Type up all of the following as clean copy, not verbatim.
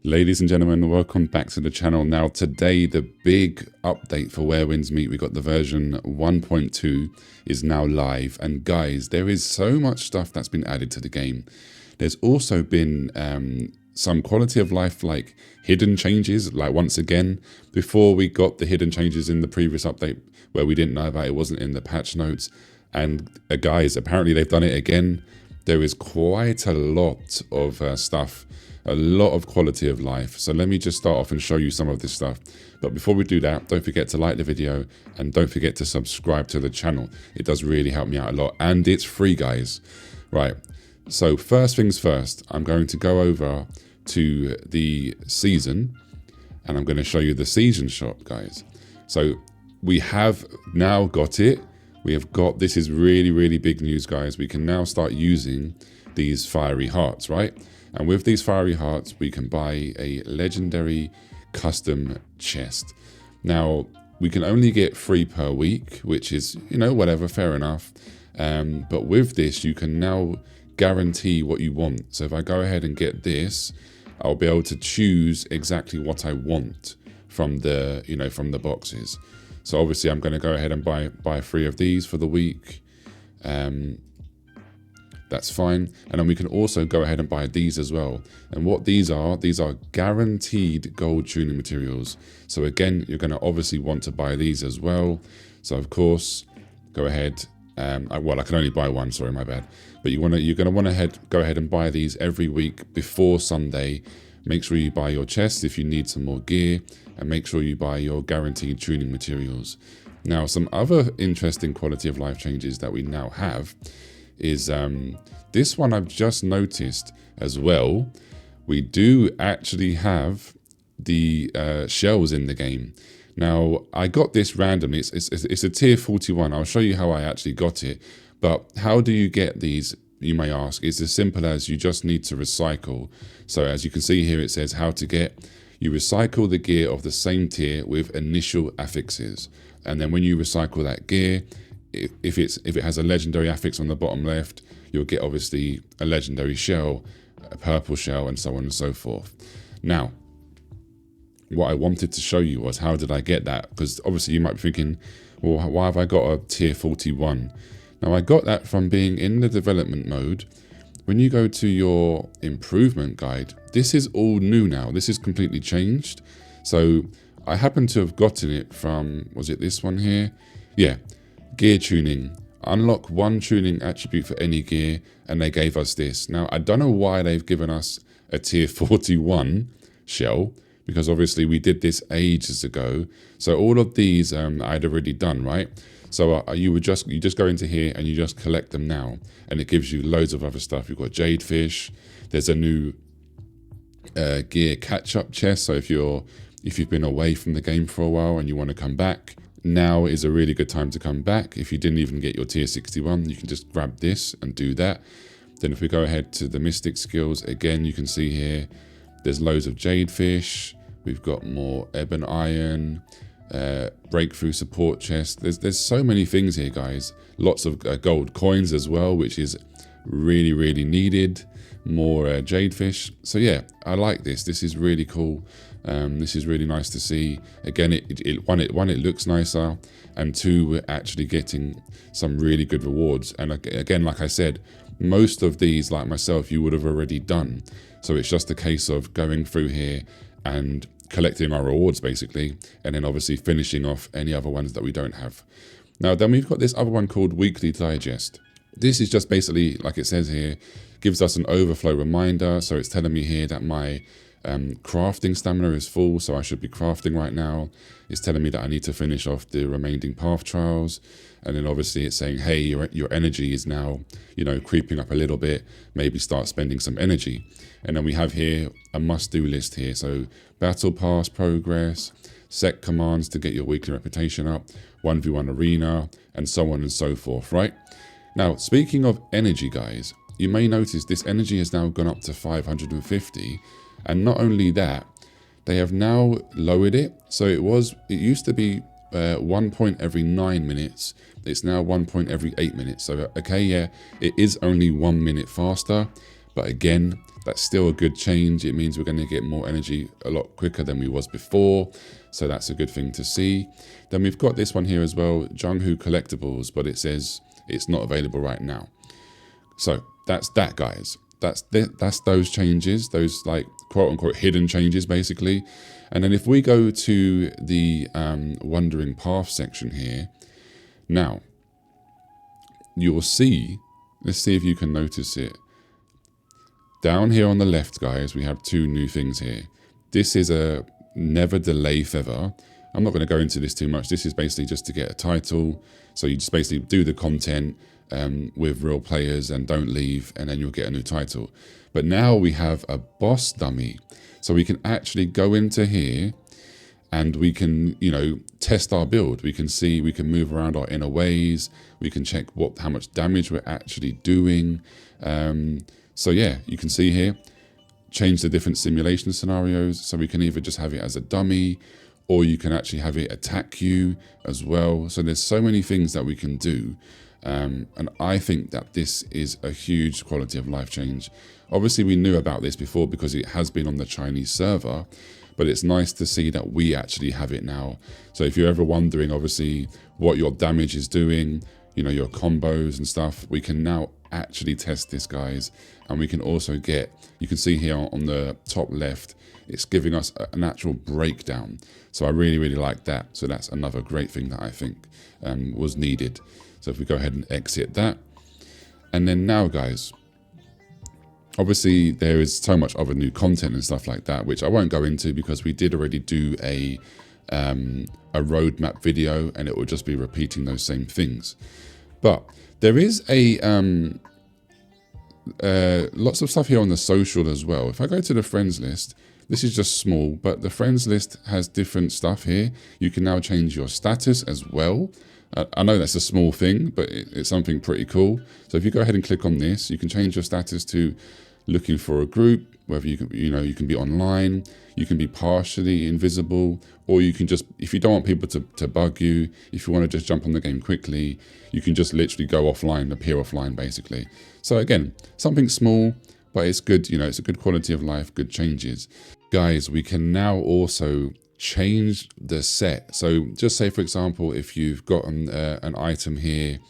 Ladies and gentlemen, welcome back to the channel. Now today, the big update for Where Winds Meet, we got the version 1.2 is now live. And guys, there is so much stuff that's been added to the game. There's also been some quality of life, like hidden changes, like once again, before we got the hidden changes in the previous update where we didn't know about it, wasn't in the patch notes. And guys, apparently they've done it again. There is quite a lot of stuff, a lot of quality of life. So let me just start off and show you some of this stuff. But before we do that, don't forget to like the video and don't forget to subscribe to the channel. It does really help me out a lot and it's free, guys. Right, so first things first, I'm going to go over to the season and I'm going to show you the season shop, guys. So we have now got it. We have got, this is really, really big news, guys. We can now start using these fiery hearts, right? And with these fiery hearts, we can buy a legendary custom chest. Now, we can only get 3 per week, which is, you know, whatever, fair enough. But with this, you can now guarantee what you want. So if I go ahead and get this, I'll be able to choose exactly what I want from the, you know, from the boxes. So obviously I'm going to go ahead and buy 3 of these for the week. That's fine. And then we can also go ahead and buy these as well. And what these are guaranteed gold tuning materials. So again, you're going to obviously want to buy these as well. So of course, go ahead. Well, I can only buy one, sorry, my bad. But you're going to want to go ahead and buy these every week before Sunday. Make sure you buy your chest if you need some more gear, and make sure you buy your guaranteed tuning materials. Now, some other interesting quality of life changes that we now have is this one I've just noticed as well. We do actually have the shells in the game. Now, I got this randomly. It's a tier 41. I'll show you how I actually got it. But how do you get these, you may ask? It's as simple as you just need to recycle. So as you can see here, it says how to get. You recycle the gear of the same tier with initial affixes. And then when you recycle that gear, if it has a legendary affix on the bottom left, you'll get obviously a legendary shell, a purple shell, and so on and so forth. Now, what I wanted to show you was how did I get that? Because obviously you might be thinking, well, why have I got a tier 41? Now, I got that from being in the development mode. When you go to your improvement guide, this is all new now. This is completely changed. So I happen to have gotten it from, was it this one here? Yeah, gear tuning. Unlock 1 tuning attribute for any gear, and they gave us this. Now, I don't know why they've given us a tier 41 shell, because obviously we did this ages ago. So all of these I'd already done, right? So you just go into here and you just collect them now, and it gives you loads of other stuff. You've got Jadefish. There's a new gear catch-up chest. So if you've been away from the game for a while and you want to come back, now is a really good time to come back. If you didn't even get your tier 61, you can just grab this and do that. Then if we go ahead to the Mystic skills, again, you can see here, there's loads of Jadefish. We've got more Ebon Iron, breakthrough support chest. There's so many things here, guys. Lots of gold coins as well, which is really, really needed. More Jadefish. So yeah, I like this. This is really cool. This is really nice to see. Again, one, it looks nicer, and 2, we're actually getting some really good rewards. And again, like I said, most of these, like myself, you would have already done. So it's just a case of going through here and collecting our rewards basically, and then obviously finishing off any other ones that we don't have. Now then we've got this other one called Weekly Digest. This is just basically, like it says here, gives us an overflow reminder. So it's telling me here that my crafting stamina is full, so I should be crafting right now. It's telling me that I need to finish off the remaining path trials, and then obviously it's saying, hey, your energy is now, you know, creeping up a little bit, maybe start spending some energy. And then we have here a must-do list here. So battle pass progress, set commands to get your weekly reputation up, 1v1 arena, and so on and so forth, right? Now, speaking of energy, guys, you may notice this energy has now gone up to 550. And not only that, they have now lowered it. So it used to be 1 point every 9 minutes. It's now 1 point every 8 minutes. So, okay, yeah, it is only 1 minute faster, But again, that's still a good change. It means we're going to get more energy a lot quicker than we was before. So that's a good thing to see. Then we've got this one here as well, Junghu Collectibles, but it says it's not available right now. So that's that, guys. That's those changes, those like quote unquote hidden changes basically. And then if we go to the Wandering Path section here, now you will see, let's see if you can notice it. Down here on the left, guys, we have two new things here. This is a Never Delay Feather. I'm not going to go into this too much. This is basically just to get a title. So you just basically do the content with real players and don't leave, and then you'll get a new title. But now we have a boss dummy. So we can actually go into here and we can, you know, test our build. We can see, we can move around our inner ways. We can check how much damage we're actually doing. So yeah, you can see here, change the different simulation scenarios. So we can either just have it as a dummy, or you can actually have it attack you as well. So there's so many things that we can do. And I think that this is a huge quality of life change. Obviously, we knew about this before because it has been on the Chinese server, but it's nice to see that we actually have it now. So if you're ever wondering, obviously, what your damage is doing, you know, your combos and stuff, we can now actually test this, guys. And we can also get, you can see here on the top left, it's giving us an actual breakdown. So I really, really like that. So that's another great thing that I think was needed. So if we go ahead and exit that. And then now, guys, obviously there is so much other new content and stuff like that, which I won't go into because we did already do a roadmap video, and it will just be repeating those same things. But there is a lots of stuff here on the social as well. If I go to the friends list, this is just small, but the friends list has different stuff here. You can now change your status as well. I know that's a small thing, but it's something pretty cool. So if you go ahead and click on this, you can change your status to looking for a group, whether you can be online, you can be partially invisible, or you can just, if you don't want people to bug you, if you want to just jump on the game quickly, you can just literally go offline, appear offline basically. So again, something small, but it's good, you know, it's a good quality of life, good changes. Guys, we can now also change the set. So just say, for example, if you've got an item here,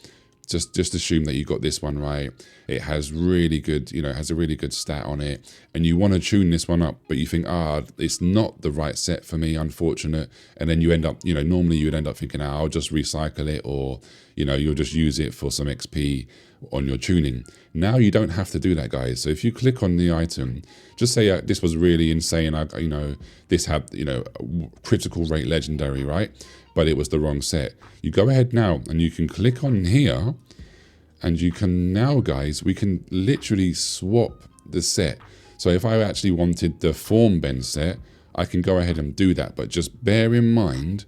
just assume that you got this one right. It has really good, you know, has a really good stat on it, and you want to tune this one up, but you think, it's not the right set for me, unfortunate. And then you end up, you know, normally you would end up thinking, I'll just recycle it, or, you know, you'll just use it for some XP on your tuning. Now you don't have to do that, guys. So if you click on the item, just say this was really insane. You know, this had, you know, critical rate legendary, right? But it was the wrong set. You go ahead now and you can click on here, and you can now, guys, we can literally swap the set. So if I actually wanted the Form Bend set, I can go ahead and do that. But just bear in mind,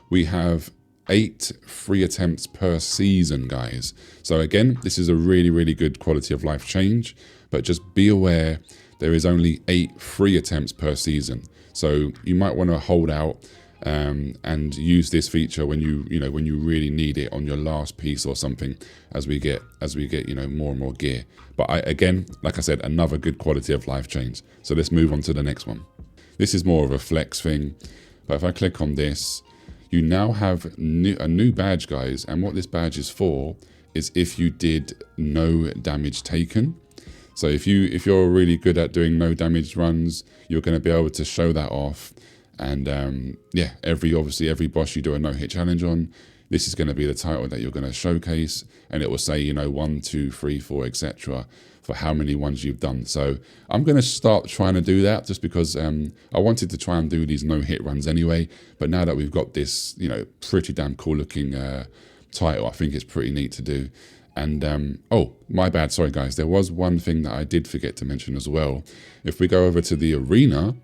we have 8 free attempts per season, guys. So again, this is a really, really good quality of life change, but just be aware there is only 8 free attempts per season. So you might want to hold out and use this feature when you really need it on your last piece or something, as we get you know, more and more gear. But again, like I said, another good quality of life change. So let's move on to the next one. This is more of a flex thing, but if I click on this, you now have a new badge, guys. And what this badge is for is if you did no damage taken. So if you're really good at doing no damage runs, you're going to be able to show that off. And yeah, obviously every boss you do a no-hit challenge on, this is going to be the title that you're going to showcase, and it will say, you know, 1, 2, 3, 4, etc. for how many ones you've done. So I'm going to start trying to do that, just because I wanted to try and do these no-hit runs anyway. But now that we've got this, you know, pretty damn cool looking title, I think it's pretty neat to do. And oh, my bad, sorry guys, there was one thing that I did forget to mention as well. If we go over to the arena,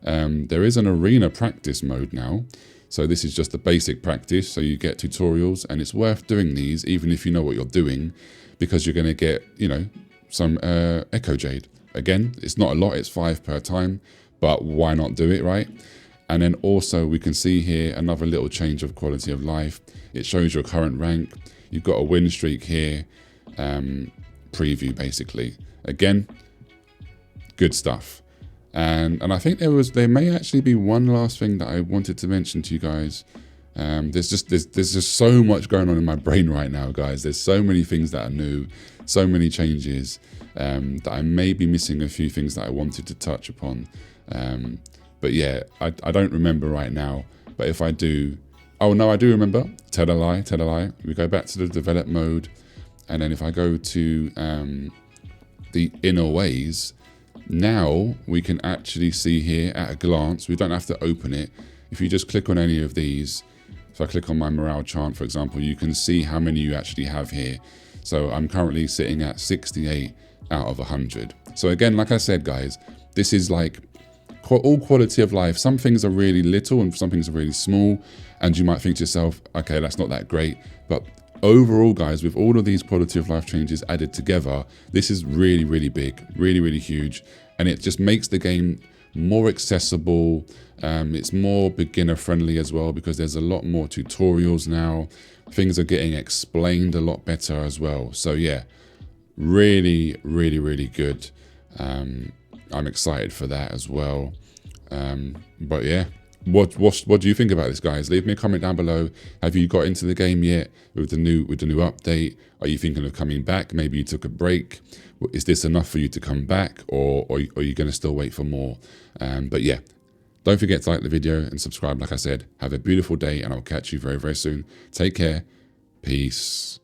there is an arena practice mode now. So this is just the basic practice, so you get tutorials, and it's worth doing these even if you know what you're doing, because you're going to get, you know, some Echo Jade. Again, it's not a lot, it's 5 per time, but why not do it, right? And then also we can see here another little change of quality of life. It shows your current rank. You've got a win streak here, preview basically. Again, Good stuff. And I think there may actually be one last thing that I wanted to mention to you guys. There's just so much going on in my brain right now, guys. There's so many things that are new, so many changes, that I may be missing a few things that I wanted to touch upon. But yeah, I don't remember right now. But if I do, oh no, I do remember. Tell a lie, tell a lie. We go back to the develop mode, and then if I go to the inner ways, now we can actually see here at a glance. We don't have to open it. If you just click on any of these, if I click on my morale chart, for example, you can see how many you actually have here. So I'm currently sitting at 68 out of 100. So again, like I said, guys, this is like all quality of life. Some things are really little and some things are really small. And you might think to yourself, okay, that's not that great. But overall, guys, with all of these quality of life changes added together, this is really, really big, really, really huge. And it just makes the game more accessible. It's more beginner friendly as well, because there's a lot more tutorials now. Things are getting explained a lot better as well. So yeah, really, really, really good. I'm excited for that as well. But yeah, what do you think about this, guys? Leave me a comment down below. Have you got into the game yet with the new update? Are you thinking of coming back? Maybe you took a break. Is this enough for you to come back, or are you going to still wait for more? But yeah, don't forget to like the video and subscribe. Like I said, have a beautiful day, and I'll catch you very, very soon. Take care. Peace.